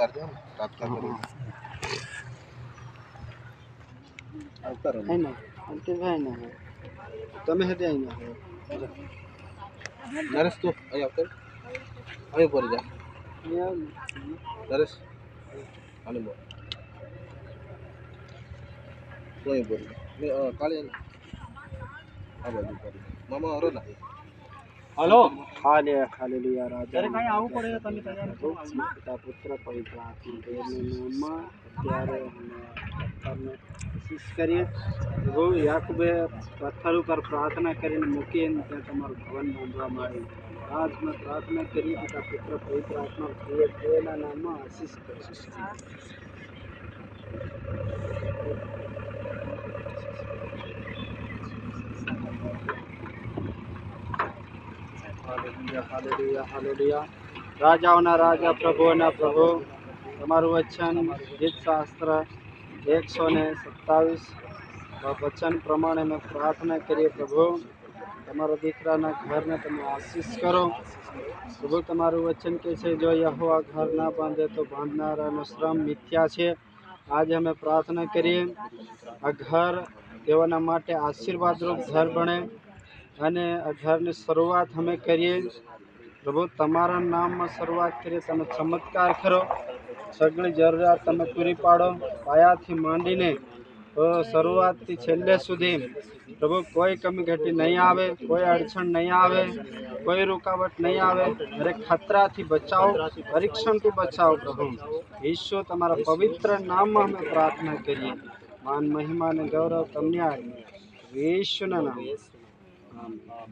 કરજો ને પ્રાર્થના કરી આવતા રહો है ना अंतिम है ना તમે હતે આઈના નરેશ તું અહીં આવતો અહીં ઉપર જા નરેશ અને બોલ તું અહીં ઉપર કાલે આ બાજુ કરી મામા હરો ના हेलो हालेलुया राजा अरे कहीं आવું પડે તમે તૈયાર છો પિતા પુત્ર પવિત્ર આત્મા દેવના નામમાં અત્યારે અમે કોશિશ કરીએ પ્રભુ યાકુબે પથ્થર ઉપર પ્રાર્થના કરીને મૂકીને ત્યાં તમારું ભવન બાંધવામાં આવ્યું આજ મેં પ્રાર્થના કરી પિતા પુત્ર પવિત્ર આત્મા દેવના નામમાં આશીષ કરો हालेलुया हालेलुया हालेलुया राजाओना राजा प्रभुओना प्रभु તમારું વચન ગીત શાસ્ત્ર 127 વચન પ્રમાણે મેં પ્રાર્થના કરીએ પ્રભુ તમારા દીકરાના ઘરને તમે આશીષ કરો પ્રભુ તમારું વચન કે છે જો યહોવા ઘર ના બાંધે તો બાંધનારાનો શ્રમ મિથ્યા છે આજે અમે પ્રાર્થના કરીએ આ ઘર તેઓના માટે આશીર્વાદરૂપ ઘર બને અને આ ઘરની શરૂઆત અમે કરીએ પ્રભુ તમારા નામમાં શરૂઆત કરીએ તમે ચમત્કાર કરો સગળી જરૂરિયાત તમે પૂરી પાડો પાયાથી માંડીને શરૂઆતથી છેલ્લે સુધી પ્રભુ કોઈ કમી ઘટી નહીં આવે કોઈ અડચણ નહીં આવે કોઈ રૂકાવટ નહીં આવે દરેક ખતરાથી બચાવો પરીક્ષણથી બચાવો પ્રભુ ઈશ્વર તમારા પવિત્ર નામમાં અમે પ્રાર્થના કરીએ માન મહિમા અને ગૌરવ તમને આપીએ ઈશ્વરના નામ આમીન